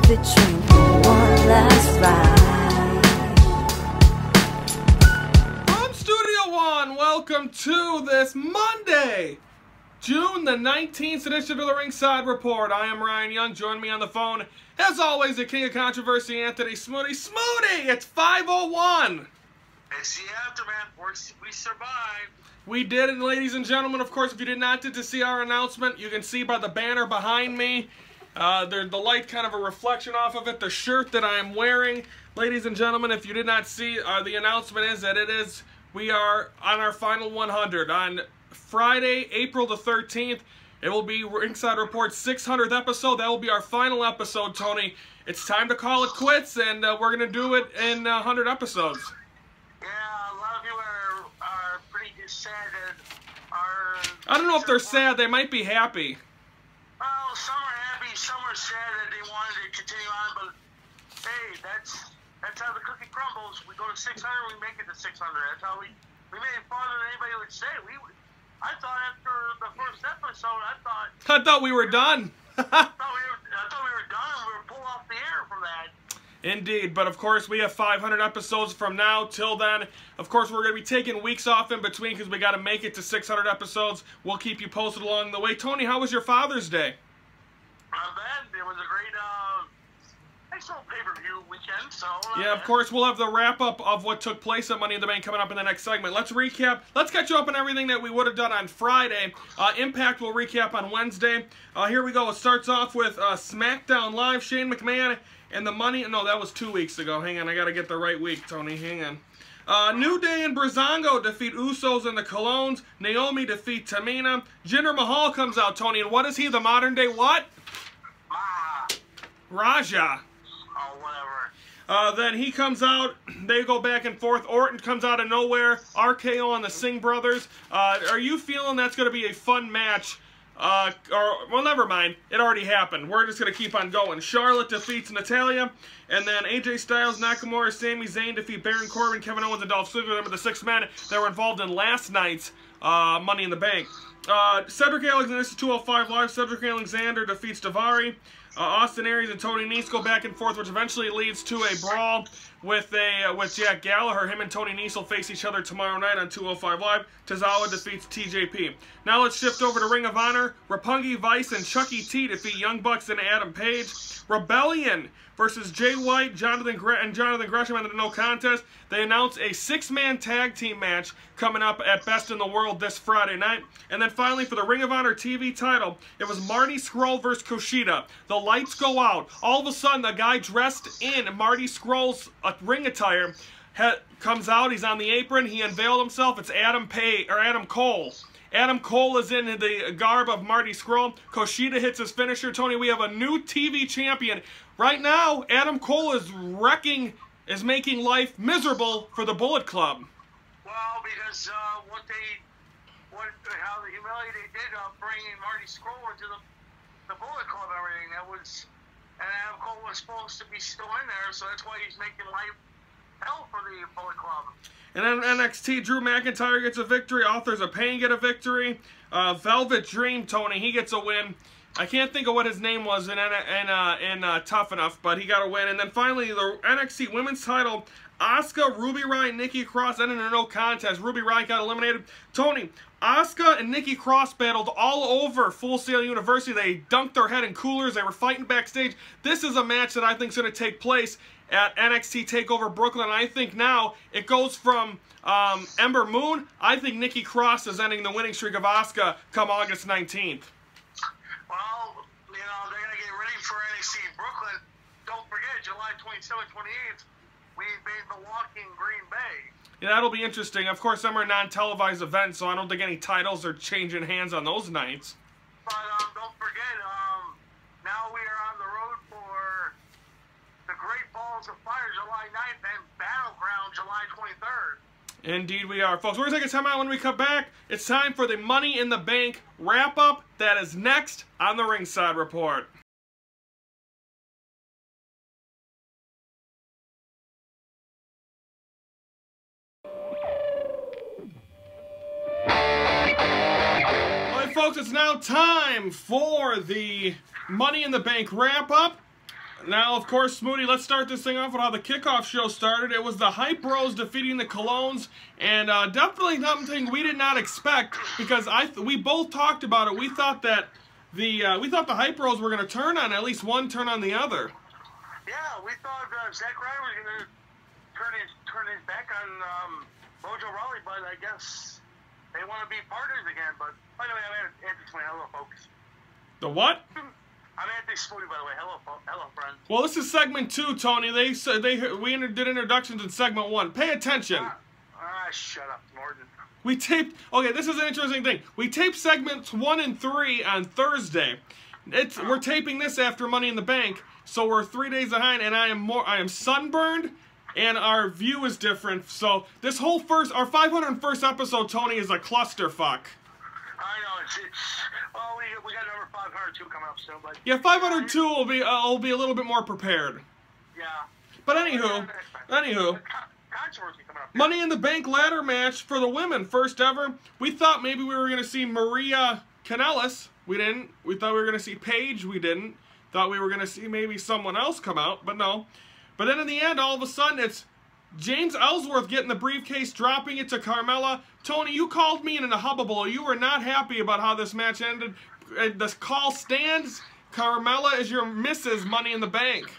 the train for one last ride. From Studio One, welcome to this Monday, June the 19th edition of the Ringside Report. I am Ryan Young. Join me on the phone, as always, the King of Controversy, Anthony Smoody. Smoody, it's 5:01. It's the aftermath. We survived. We did, and ladies and gentlemen, of course, if you did not get to see our announcement, you can see by the banner behind me, the light kind of a reflection off of it, the shirt that I am wearing. Ladies and gentlemen, if you did not see, the announcement is that we are on our final 100. On Friday, April the 13th, it will be Ringside Report's 600th episode. That will be our final episode, Tony. It's time to call it quits, and we're going to do it in 100 episodes. Yeah, a lot of you are pretty sad that I don't know if they're sad. They might be happy. Well, some are happy, some are sad that they wanted to continue on, but hey, that's how the cookie crumbles. We go to 600, we make it to 600. That's how we made it farther than anybody would say. I thought after the first episode, I thought we were done. I thought we were done, and we were pulled off the air from that. Indeed, but of course we have 500 episodes from now till then. Of course we're going to be taking weeks off in between because we got to make it to 600 episodes. We'll keep you posted along the way. Tony, how was your Father's Day? Not bad. It was a great, nice little pay-per-view weekend. So yeah, of course we'll have the wrap-up of what took place at Money in the Bank coming up in the next segment. Let's recap. Let's catch you up on everything that we would have done on Friday. Impact will recap on Wednesday. Here we go. It starts off with Smackdown Live. Shane McMahon and the Money... No, that was 2 weeks ago. Hang on, I got to get the right week, Tony. Hang on. New Day and Breezango defeat Usos and the Colognes. Naomi defeat Tamina. Jinder Mahal comes out, Tony. And what is he, the modern day what? Raja. Oh, whatever. Then he comes out. They go back and forth. Orton comes out of nowhere. RKO on the Singh brothers. Are you feeling that's going to be a fun match? Well, never mind. It already happened. We're just going to keep on going. Charlotte defeats Natalya. And then AJ Styles, Nakamura, Sami Zayn defeat Baron Corbin, Kevin Owens, and Dolph Ziggler. Remember the 6 men that were involved in last night's Money in the Bank. Cedric Alexander, this is 205 Live. Cedric Alexander defeats Daivari. Austin Aries and Tony Nese go back and forth, which eventually leads to a brawl with Jack Gallagher. Him and Tony Nese will face each other tomorrow night on 205 Live. Tozawa defeats TJP. Now let's shift over to Ring of Honor. Roppongi Vice and Chucky T defeat Young Bucks and Adam Page. Rebellion versus Jay White, Jonathan Gresham in the no contest. They announce a 6-man tag team match coming up at Best in the World this Friday night. And then finally for the Ring of Honor TV title, it was Marty Scurll versus Kushida. The lights go out. All of a sudden, the guy dressed in Marty Scurll's ring attire comes out. He's on the apron. He unveiled himself. It's Adam Cole. Adam Cole is in the garb of Marty Scurll. Kushida hits his finisher. Tony, we have a new TV champion. Right now, Adam Cole is making life miserable for the Bullet Club. Well, because how the humility they did bringing Marty Scurll into the Bullet Club and everything. And Adam Cole was supposed to be still in there, so that's why he's making life hell for the Bullet Club. And then NXT, Drew McIntyre gets a victory. Authors of Pain get a victory. Velvet Dream, Tony, he gets a win. I can't think of what his name was in Tough Enough, but he got a win. And then finally, the NXT Women's title, Asuka, Ruby Riott, Nikki Cross ended in a no contest. Ruby Riott got eliminated. Tony, Asuka and Nikki Cross battled all over Full Sail University. They dunked their head in coolers. They were fighting backstage. This is a match that I think is going to take place at NXT TakeOver Brooklyn. I think now it goes from Ember Moon. I think Nikki Cross is ending the winning streak of Asuka come August 19th. Well, they're going to get ready for NXT Brooklyn. Don't forget, July 27th, 28th, we made Milwaukee and Green Bay. Yeah, that'll be interesting. Of course, some are non-televised events, so I don't think any titles are changing hands on those nights. But don't forget, now we are on the road for the Great Balls of Fire July 9th and Battleground July 23rd. Indeed we are. Folks, we're going to take a time out. When we come back, it's time for the Money in the Bank wrap-up. That is next on the Ringside Report. Alright, folks, it's now time for the Money in the Bank wrap-up. Now, of course, Smoody, let's start this thing off with how the kickoff show started. It was the Hype Bros defeating the Colognes, and definitely something we did not expect, because we both talked about it. We thought that the Hype Bros were going to turn on at least one, turn on the other. Yeah, we thought Zack Ryder was going to turn his back on Mojo Rawley, but I guess they want to be partners again. But by the way, I'm Anthony Smoody. Hello, folks. The what? I'm Anthony Smoody, by the way. Hello, friends. Well, this is segment 2, Tony. We did introductions in segment 1. Pay attention. Shut up, Norton. We taped. Okay, this is an interesting thing. We taped segments 1 and 3 on Thursday. We're taping this after Money in the Bank, so we're 3 days behind, and I am sunburned, and our view is different. So this whole our 501st episode, Tony, is a clusterfuck. I know well, we got number 502 coming up soon, but yeah, 502 will be a little bit more prepared. Yeah. But anywho, controversy coming up. Money in the Bank ladder match for the women, first ever. We thought maybe we were gonna see Maria Kanellis. We didn't. We thought we were gonna see Paige. We didn't. Thought we were gonna see maybe someone else come out, but no. But then in the end, all of a sudden, it's James Ellsworth getting the briefcase, dropping it to Carmella. Tony, you called me in a hullabaloo. You were not happy about how this match ended. The call stands. Carmella is your Mrs. Money in the Bank.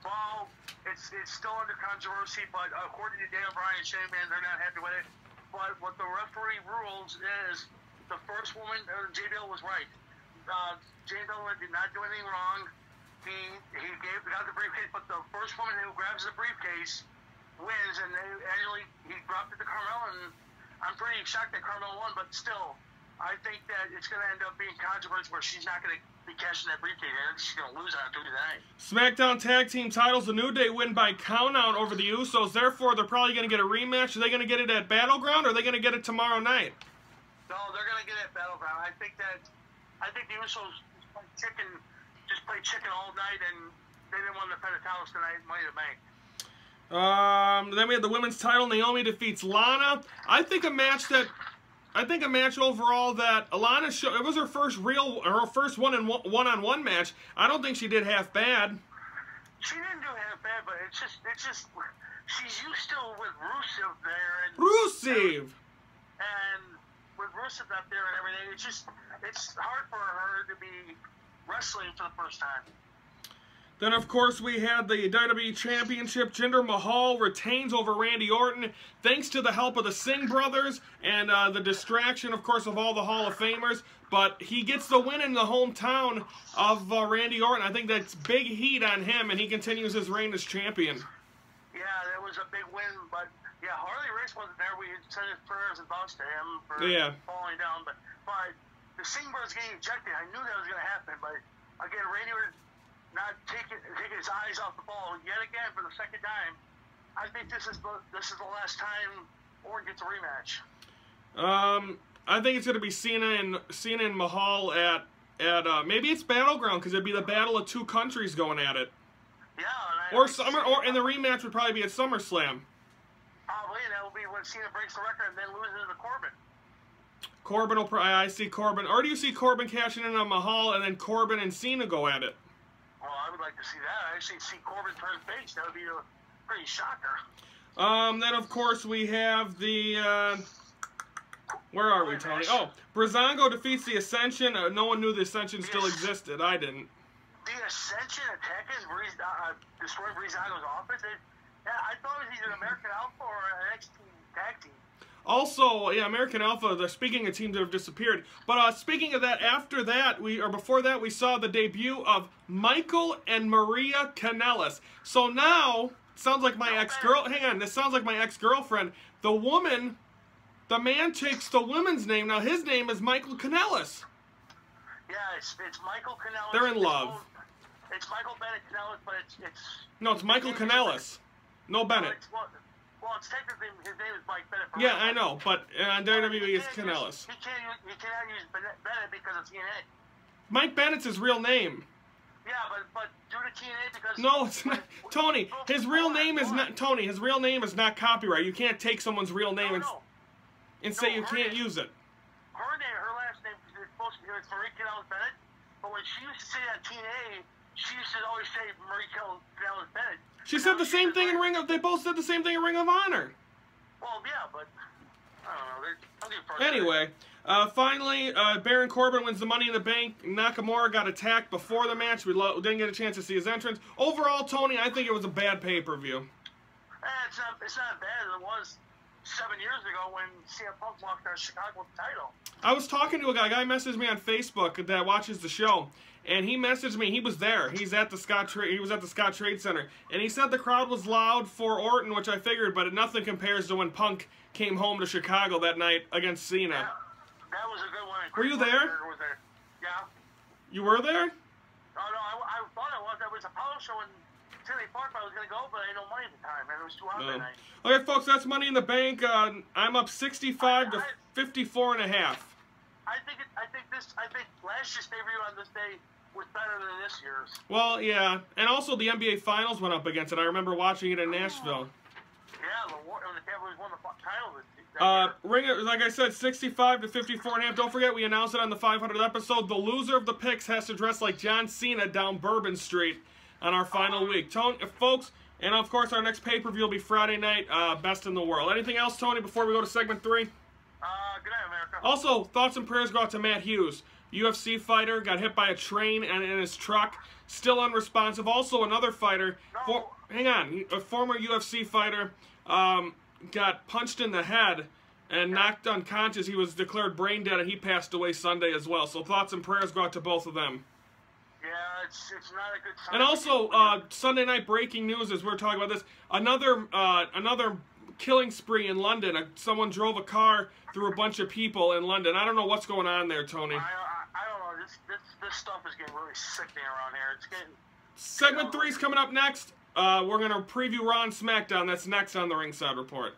Well, it's still under controversy, but according to Daniel Bryan and Shane McMahon, they're not happy with it. But what the referee rules is the first woman, JBL was right. JBL did not do anything wrong. He got the briefcase, but the first woman who grabs the briefcase wins, and annually he dropped it to Carmella, and I'm pretty shocked that Carmella won, but still, I think that it's going to end up being controversy where she's not going to be cashing that briefcase, and she's going to lose on Tuesday night. SmackDown Tag Team titles, the New Day win by countout over the Usos, therefore they're probably going to get a rematch. Are they going to get it at Battleground, or are they going to get it tomorrow night? No, they're going to get it at Battleground. I think the Usos just played chicken all night, and they didn't want to defend the titles tonight, Money in the Bank. Then we had the women's title. Naomi defeats Lana. I think a match overall that Alana it was her first one-on-one match. I don't think she did half bad. She didn't do half bad, but it's just she's used to with Rusev there and with Rusev up there and everything. It's hard for her to be wrestling for the first time. Then, of course, we had the WWE Championship. Jinder Mahal retains over Randy Orton, thanks to the help of the Singh brothers and the distraction, of course, of all the Hall of Famers. But he gets the win in the hometown of Randy Orton. I think that's big heat on him, and he continues his reign as champion. Yeah, that was a big win, but yeah, Harley Race wasn't there. We sent his prayers and thoughts to him for falling down. But the Singh brothers getting ejected, I knew that was going to happen. But again, Randy Orton not taking his eyes off the ball yet again for the second time. I think this is the last time Orton gets a rematch. I think it's going to be Cena and Mahal at maybe it's Battleground, because it'd be the battle of two countries going at it. Yeah, or the rematch would probably be at SummerSlam. Probably, and that will be when Cena breaks the record and then loses to Corbin. Corbin will probably. I see Corbin. Or do you see Corbin cashing in on Mahal and then Corbin and Cena go at it? Well, I would like to see that. I actually see Corbin turn face. That would be a pretty shocker. Then, of course, we have the... where are we, Tony? Oh, Breezango defeats the Ascension. No one knew the Ascension still existed. I didn't. The Ascension attacking destroying Breezango's office? I thought it was either American Alpha or an NXT tag team. Also, yeah, American Alpha, speaking of teams that have disappeared. But speaking of that, before that, we saw the debut of Michael and Maria Kanellis. So now, sounds like my this sounds like my ex-girlfriend. The man takes the woman's name. Now his name is Michael Kanellis. Yeah, it's Michael Kanellis. They're in love. It's Michael Bennett Kanellis, but it's... No, it's Michael Kanellis. No Bennett. Well, it's technically, his name is Mike Bennett. Yeah, I know, but WWE is Kanellis. He cannot use Bennett because of TNA. Mike Bennett's his real name. Yeah, but due to TNA because... No, it's not. Tony, his real name is not... Tony, his real name is not copyright. You can't take someone's real name and say you can't use it. Her last name is supposed to be Marie Kanellis Bennett, but when she used to say on TNA, she used to always say Marie Callender's Bennett. She said the same thing in Ring of... They both said the same thing in Ring of Honor. Well, yeah, but I don't know. Anyway, finally, Baron Corbin wins the Money in the Bank. Nakamura got attacked before the match. We didn't get a chance to see his entrance. Overall, Tony, I think it was a bad pay-per-view. It's not bad as it was 7 years ago when CM Punk lost our Chicago title. I was talking to a guy. A guy messaged me on Facebook that watches the show, and he messaged me. He was there. He's at the he was at the Scott Trade Center, and he said the crowd was loud for Orton, which I figured, but nothing compares to when Punk came home to Chicago that night against Cena. Yeah, that was a good one. Were you there? Yeah. You were there? Oh, no, I thought I was. There was a Apollo show in Tinley Park. I was going to go, but I had no money at the time, and it was too hot that night. Okay, folks, that's Money in the Bank. I'm up 65 to 54 and a half. I think last year's pay-per-view on this day was better than this year's. Well, yeah, and also the NBA Finals went up against it. I remember watching it in Nashville. Yeah, the Cavaliers won the title. Like I said, 65 to 54 and a half. Don't forget, we announced it on the 500th episode. The loser of the picks has to dress like John Cena down Bourbon Street on our final week. Tony, folks, and of course, our next pay-per-view will be Friday night, Best in the World. Anything else, Tony, before we go to segment 3? Good night, America. Also, thoughts and prayers go out to Matt Hughes. UFC fighter, got hit by a train and in his truck, still unresponsive. Also, another fighter, a former UFC fighter, got punched in the head and knocked unconscious. He was declared brain dead, and he passed away Sunday as well. So thoughts and prayers go out to both of them. Yeah, it's not a good sign. And also, Sunday night breaking news as we're talking about this, another killing spree in London. Someone drove a car through a bunch of people in London. I don't know what's going on there, Tony. I don't know. This stuff is getting really sickening around here. It's getting... Segment 3 is coming up next. We're going to preview Raw and Smackdown. That's next on the Ringside Report.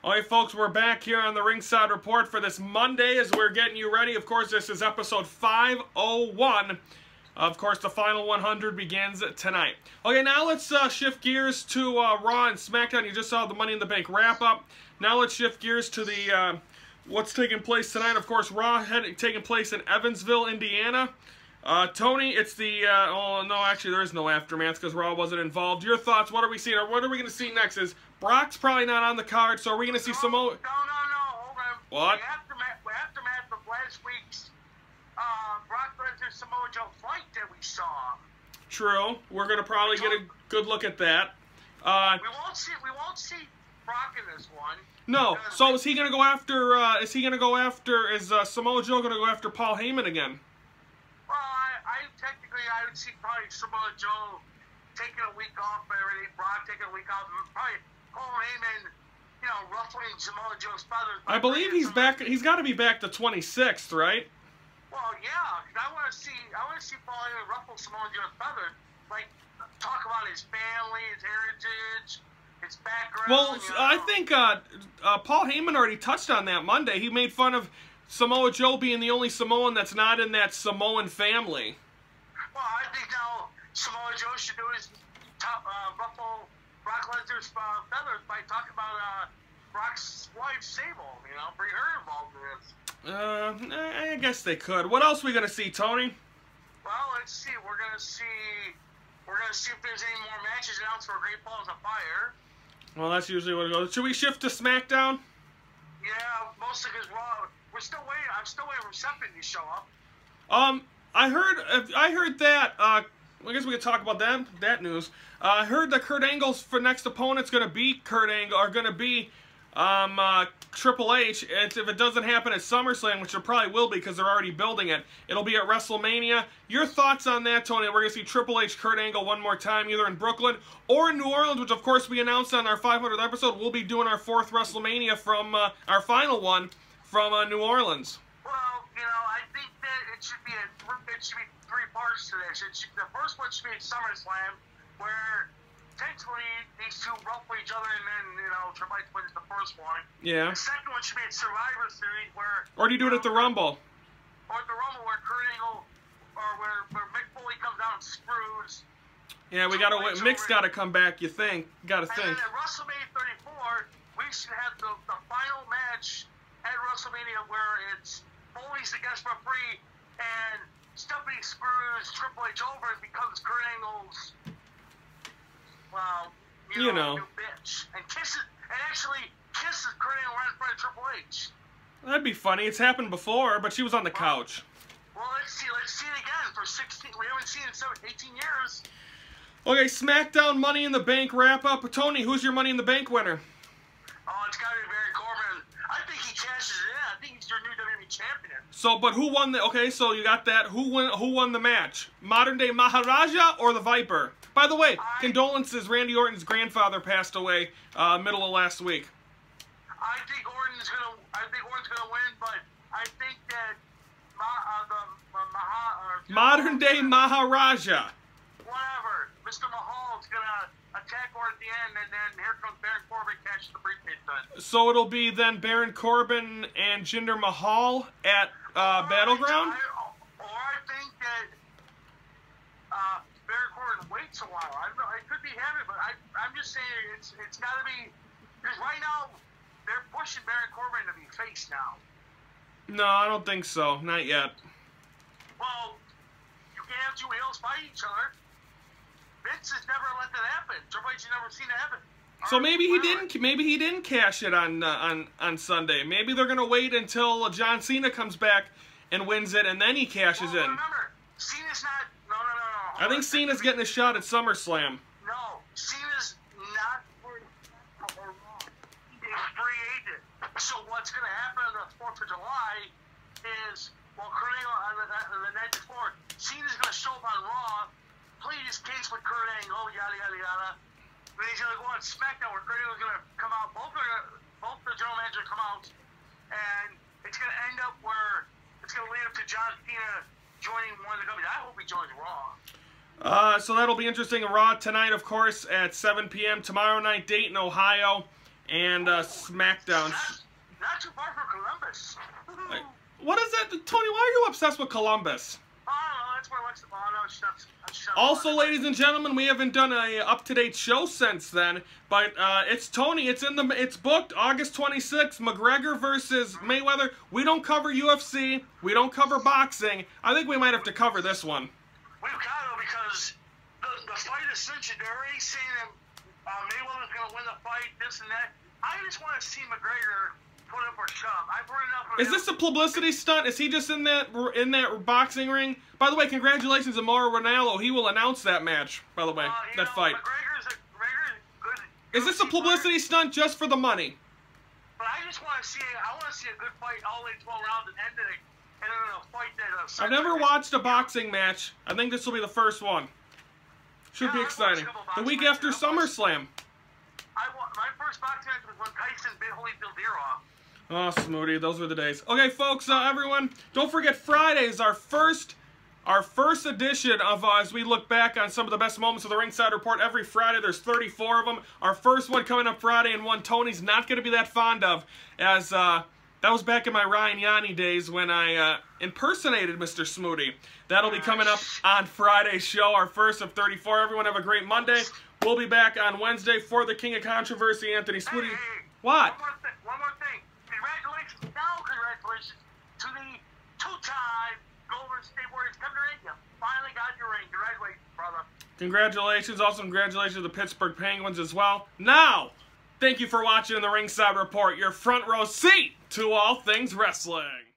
Alright, folks, we're back here on the Ringside Report for this Monday as we're getting you ready. Of course, this is episode 501. Of course, the final 100 begins tonight. Okay, now let's shift gears to Raw and Smackdown. You just saw the Money in the Bank wrap-up. Now let's shift gears to the what's taking place tonight. Of course, Raw taking place in Evansville, Indiana. Tony, it's the... oh, no, actually, there is no aftermath because Raw wasn't involved. Your thoughts, what are we seeing? Or what are we going to see next? Is Brock's probably not on the card, so are we going to see Samoa... No, hold on. What? The aftermath of last week's Brock Lesnar Samoa Joe fight that we saw. True. We're going to probably get a good look at that. We won't see Brock in this one. No. So is he going to go after... is Samoa Joe going to go after Paul Heyman again? Well, I would see probably Samoa Joe taking a week off already, Brock taking a week off, probably Paul Heyman, ruffling Samoa Joe's feathers. I believe he's back. He's got to be back the 26th, right? Well, yeah, I want to see Paul Heyman ruffle Samoa Joe's feathers, like talk about his family, his heritage, his background. Well, I think Paul Heyman already touched on that Monday. He made fun of Samoa Joe being the only Samoan that's not in that Samoan family. Well, I think now Samoa Joe should do his ruffle Brock Lesnar's feathers by talking about Brock's wife, Sable, bring her involved in this. I guess they could. What else are we going to see, Tony? Well, let's see. We're going to see if there's any more matches announced for Great Balls of Fire. Well, that's usually what it goes. Should we shift to SmackDown? Yeah, mostly because Raw... We're still waiting. I'm still waiting for something to show up. I heard that. I guess we could talk about that news. I heard that Kurt Angle's next opponent's going to beat Kurt Angle, are going to be Triple H. If it doesn't happen at SummerSlam, which it probably will be because they're already building it, it'll be at WrestleMania. Your thoughts on that, Tony? We're going to see Triple H, Kurt Angle one more time, either in Brooklyn or in New Orleans, which of course we announced on our 500th episode. We'll be doing our 4th WrestleMania from our final one from New Orleans. Well, I think that it should be 3 parts to this. The first one should be at SummerSlam, where potentially these two ruffle each other, and then Triple H wins the first one. Yeah. The second one should be at Survivor Series, where... Or do you do it at the Rumble? Or at the Rumble, where Kurt Angle, or where Mick Foley comes out and screws. Yeah, Mick's got to come back. You think? Got to think. And then at WrestleMania 34, we should have the final match at WrestleMania where it's Foley's the guest referee and Stephanie screws Triple H over and becomes Kurt Angle's, well, you know, new bitch, and actually kisses Kurt Angle right in front of Triple H. That'd be funny. It's happened before, but she was on the couch. Well, let's see it again for 16. We haven't seen it in 18 years. Okay, Smackdown Money in the Bank wrap up. Tony, who's your Money in the Bank winner? Oh, it's got to be Baron Corbin. I think he cashes it in. I think he's your new WWE champion. So, but who won the? Okay, so you got that. Who won the match? Modern day Maharaja or the Viper? By the way, condolences. Randy Orton's grandfather passed away middle of last week. I think Orton's gonna win, but I think that Modern day Maharaja. Whatever. Mr. Mahal's gonna attack Orton at the end, and then here comes Baron Corbin catches the briefcase then. So it'll be then Baron Corbin and Jinder Mahal at Battleground? Or I think that Baron Corbin waits a while. I could be having, but I'm just saying it's got to be, because right now they're pushing Baron Corbin to be face now. No, I don't think so. Not yet. Well, you can't have two heels fight each other. Vince has never let that happen. Triple H has never seen it happen. So maybe he didn't. Maybe he didn't cash it on Sunday. Maybe they're gonna wait until John Cena comes back and wins it, and then he cashes in. Remember, Cena's not. No. I think Cena's getting a shot at SummerSlam. No, Cena's not free or wrong. He's free agent. So what's gonna happen on the 4th of July is, well, Kurt Angle on the night before, Cena's gonna show up on Raw, plead his case with Kurt Angle, yada yada yada. Then he's gonna go on SmackDown where Kurt Angle's gonna come out. Both the general manager come out, and it's gonna end up where it's gonna lead up to John Cena joining one of the companies. I hope he joins Raw. So that'll be interesting. Raw tonight, of course, at 7 p.m. Tomorrow night, Dayton, Ohio, and Smackdown. Not too far from Columbus. What is that, Tony? Why are you obsessed with Columbus? I don't know. That's where Alexa. Oh no, Also, ladies and gentlemen, we haven't done a up-to-date show since then, but it's Tony. It's booked August 26th. McGregor versus Mayweather. We don't cover UFC. We don't cover boxing. I think we might have to cover this one. We've got to, because the fight is cinched. They're already saying that Mayweather's going to win the fight, this and that. I just want to see McGregor put up or shove. I've heard enough of Is this a publicity stunt? Is he just in that boxing ring? By the way, congratulations to Mauro Ranallo. He will announce that match, by the way, that fight. McGregor's good. Is this a publicity stunt just for the money? But I just want to see a good fight all the way 12 rounds and end it. And then a fight that... I've never watched a boxing match. I think this will be the first one. Should be exciting. The week after SummerSlam. My first boxing match was when Tyson bit Holyfield ear off. Oh, Smoothie, those were the days. Okay, folks, everyone, don't forget Friday is our first edition of, as we look back on some of the best moments of the Ringside Report. Every Friday, there's 34 of them. Our first one coming up Friday, and one Tony's not going to be that fond of, as... that was back in my Ryan Yanni days when I impersonated Mr. Smoothie. That'll be coming up on Friday's show, our first of 34. Everyone have a great Monday. We'll be back on Wednesday for the King of Controversy, Anthony Smoothie. Hey, what? One more thing. Congratulations to the two-time Golden State Warriors. Come to ring. You finally got your ring. Congratulations, brother. Congratulations. Also, congratulations to the Pittsburgh Penguins as well. Now, thank you for watching the Ringside Report, your front row seat to all things wrestling.